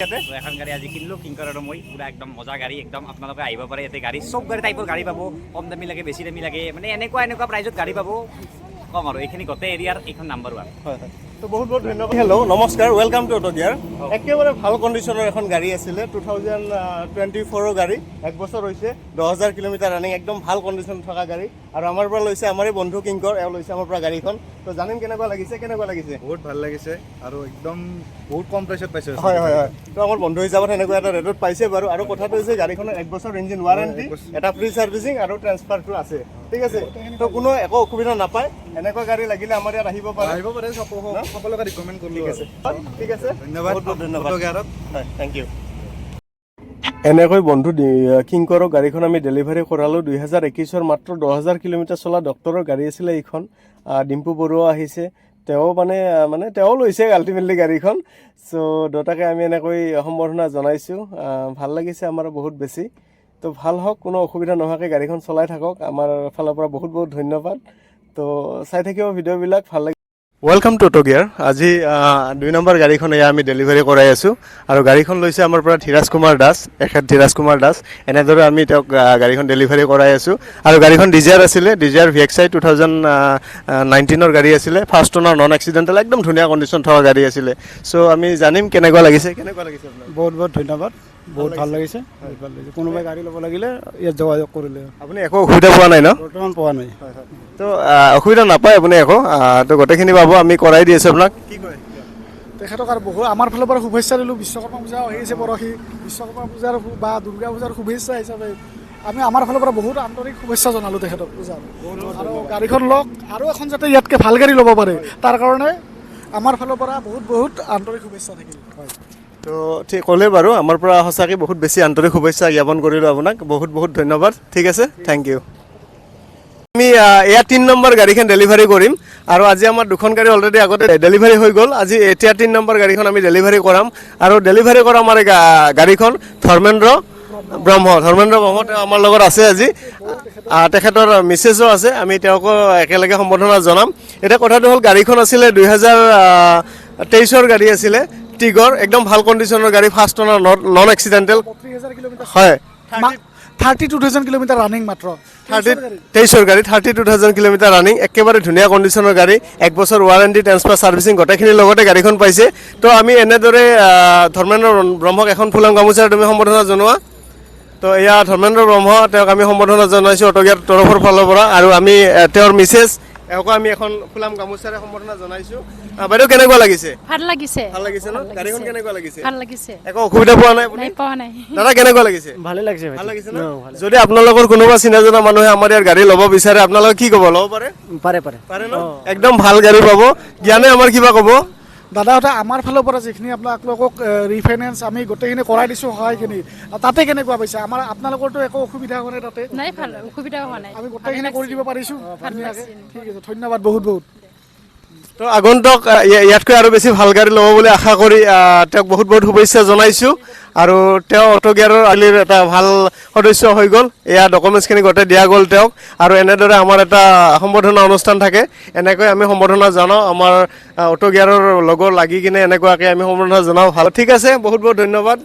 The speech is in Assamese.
এখন গাড়ী আজি কিনিলো কিংকৰ আৰু মই পুৰা একদম মজা গাড়ী একদম আপোনালোকে আহিব পাৰে ইয়াতে গাড়ী চব গাড়ী টাইপৰ গাড়ী পাব কম দামী লাগে বেছি দামী লাগে মানে এনেকুৱা প্ৰাইজত গাড়ী পাব কম আৰু এইখিনি গোটেই এৰিয়াৰ এইখন নাম্বাৰ 1 হয় তো বহুত ধন্যবাদ হেল্ল' নমস্কাৰ ৱেলকাম টু অটো গিয়াৰ একেবাৰে ভাল কণ্ডিশ্যনৰ এখন গাড়ী আছিলে 2024 গাড়ী এক বছৰ হৈছে 10000 কিলোমিটাৰ ৰানিং একদম ভাল কণ্ডিশ্যন থকা গাড়ী আৰু আমাৰ পৰা লৈছে আমাৰে বন্ধু কিংকৰ এও লৈছে আমাৰ পৰা গাড়ীখন তো জানিম কেনেকুৱা লাগিছে বহুত ভাল লাগিছে আৰু একদম বহুত কম প্ৰাইচত পাইছে হয় হয় হয় তো আমাৰ বন্ধু হিচাপত এনেকুৱা এটা ৰেটত পাইছে বাৰু আৰু কথাটো হৈছে গাড়ীখনৰ এক বছৰ ইঞ্জিন ৱাৰেণ্টি এটা ফ্ৰী ছাৰ্ভিচিং আৰু ট্ৰান্সফাৰটো আছে ঠিক আছে তো কোনো একো অসুবিধা নাপায় এনেকুৱা গাড়ী লাগিলে আমাৰ ইয়াত আহিব পাৰে সকলোকে ৰিকমেণ্ড কৰিলোঁ ঠিক আছে ধন্যবাদ বহুত ধন্যবাদ হয় থেংক ইউ এনেকৈ বন্ধু কিংকৰৰ গাড়ীখন আমি ডেলিভাৰী কৰালোঁ 2021 মাত্ৰ 10000 কিলোমিটাৰ চলা ডক্টৰৰ গাড়ী আছিলে এইখন ডিম্পু বৰুৱা আহিছে তেওঁ মানে তেওঁ লৈছে আল্টিমেটলি গাড়ীখন চ' দুটাকে আমি এনেকৈ সম্বৰ্ধনা জনাইছোঁ ভাল লাগিছে আমাৰ বহুত বেছি তো ভাল হওক কোনো অসুবিধা নোহোৱাকৈ গাড়ীখন চলাই থাকক আমাৰ ফালৰ পৰা বহুত ধন্যবাদ তো চাই থাকিব ভিডিঅ'বিলাক ভাল লাগে ৱেলকাম টু অটো গিয়াৰ আজি 2 নম্বৰ গাড়ীখন এয়া আমি ডেলিভাৰী কৰাই আছোঁ আৰু গাড়ীখন লৈছে আমাৰ পৰা ধীৰাজ কুমাৰ দাস এনেদৰে আমি তেওঁক গাড়ীখন ডেলিভাৰী কৰাই আছোঁ আৰু গাড়ীখন ডিজায়াৰ আছিলে ডিজায়াৰ VXI 2019ৰ গাড়ী আছিলে ফাৰ্ষ্ট অনাৰ নন এক্সিডেণ্টেল একদম ধুনীয়া কণ্ডিশ্যন থকা গাড়ী আছিলে চ' আমি জানিম কেনেকুৱা লাগিছে আপোনাৰ বহুত ধন্যবাদ বহুত ভাল লাগিছে কোনোবাই গাড়ী ল'ব লাগিলে ইয়াত যোগাযোগ কৰিলে আপুনি একো অসুবিধা পোৱা নাই ন বৰ্তমান পোৱা নাই তো অসুবিধা নাপায় আপুনি একো তো গোটেইখিনি পাব আমি কৰাই দি আছোঁ আপোনাক কি কয় তেখেতক আৰু বহুত আমাৰ ফালৰ পৰা শুভেচ্ছা দিলোঁ বিশ্বকৰ্মা পূজা আহি আছে পৰহি বিশ্বকৰ্মা পূজাৰ বা দুৰ্গা পূজাৰ শুভেচ্ছা হিচাপে আমি আমাৰ ফালৰ পৰা বহুত আন্তৰিক শুভেচ্ছা জনালোঁ তেখেতক পূজাৰ আৰু গাড়ীখন লওক আৰু এখন যাতে ইয়াতকৈ ভাল গাড়ী ল'ব পাৰে তাৰ কাৰণে আমাৰ ফালৰ পৰা বহুত আন্তৰিক শুভেচ্ছা থাকিল হয় তো ঠিক ক'লে বাৰু আমাৰ পৰা সঁচাকৈ বহুত বেছি আন্তৰিক শুভেচ্ছা জ্ঞাপন কৰিলোঁ আপোনাক বহুত ধন্যবাদ ঠিক আছে থেংক ইউ আমি এয়া 3 নম্বৰ গাড়ীখন ডেলিভাৰী কৰিম আৰু আজি আমাৰ দুখন গাড়ী অলৰেডি আগতে ডেলিভাৰী হৈ গ'ল আজি এতিয়া 3 নম্বৰ গাড়ীখন আমি ডেলিভাৰী কৰাম আৰু ডেলিভাৰী কৰা আমাৰ গাড়ীখন ধৰ্মেন্দ্ৰ ব্ৰহ্ম তেওঁ আমাৰ লগত আছে আজি তেখেতৰ মেছেজো আছে আমি তেওঁকো একেলগে সম্বৰ্ধনা জনাম এতিয়া কথাটো হ'ল গাড়ীখন আছিলে 2023ৰ গাড়ী আছিলে টিগৰ একদম ভাল কণ্ডিশ্যনৰ গাড়ী ফাৰ্ষ্ট অনাৰ নন এক্সিডেণ্টেল 33000 কিলোমিটাৰ হয় 32000 কিলোমিটাৰ ৰানিং মাত্ৰ 23ৰ গাড়ী 32000 কিলোমিটাৰ ৰানিং একেবাৰে ধুনীয়া কণ্ডিশ্যনৰ গাড়ী এক বছৰ ৱাৰেণ্টি ট্ৰান্সফাৰ ছাৰ্ভিচিং গোটেইখিনিৰ লগতে গাড়ীখন পাইছে তো আমি এনেদৰে ধৰ্মেন্দ্ৰ ব্ৰহ্মক এখন ফুলাম গামোচাৰে তুমি সম্বৰ্ধনা জনোৱা তো এয়া ধৰ্মেন্দ্ৰ ব্ৰহ্ম তেওঁক আমি সম্বৰ্ধনা জনাইছোঁ অটো গিয়াৰ তৰফৰ ফালৰ পৰা আৰু আমি তেওঁৰ মেছেজ এওঁকো আমি এখন ফুলাম গামোচাৰে সম্বৰ্ধনা জনাইছোঁ বাইদেউ কেনেকুৱা লাগিছে ভাল লাগিছে ন গাড়ীখন কেনেকুৱা লাগিছে ভাল লাগিছে একো অসুবিধা পোৱা নাই আপুনি পোৱা নাই দাদা কেনেকুৱা লাগিছে ভালে লাগিছে ভাল লাগিছে ন যদি আপোনালোকৰ কোনোবা চিনাজনা মানুহে আমাৰ ইয়াৰ গাড়ী ল'ব বিচাৰে আপোনালোকে কি ক'ব ল'ব পাৰে ন একদম ভাল গাড়ী পাব জ্ঞানে আমাৰ কিবা ক'ব দাদাহঁতে আমাৰ ফালৰ পৰা যিখিনি আপোনালোকক ৰিফাইনেন্স আমি গোটেইখিনি কৰাই দিছোঁ সহায়খিনি তাতে কেনেকুৱা পাইছে আমাৰ আপোনালোকৰতো একো অসুবিধা হোৱা নাই তাতে নাই ভাল অসুবিধা হোৱা নাই আমি গোটেইখিনি কৰি দিব পাৰিছোঁ ধুনীয়াকৈ ঠিক আছে ধন্যবাদ বহুত তো আগন্তুক ইয়াতকৈ আৰু বেছি ভাল গাড়ী ল'ব বুলি আশা কৰি তেওঁক বহুত শুভেচ্ছা জনাইছোঁ আৰু তেওঁ অটো গিয়াৰৰ আলিৰ এটা ভাল সদস্য হৈ গ'ল এয়া ডকুমেণ্টছখিনি গোটেই দিয়া গ'ল তেওঁক আৰু এনেদৰে আমাৰ এটা সম্বৰ্ধনা অনুষ্ঠান থাকে এনেকৈ আমি সম্বৰ্ধনা জনাওঁ আমাৰ অটো গিয়াৰৰ লগত লাগি কিনে এনেকুৱাকৈ আমি সম্বৰ্ধনা জনাওঁ ভাল ঠিক আছে বহুত ধন্যবাদ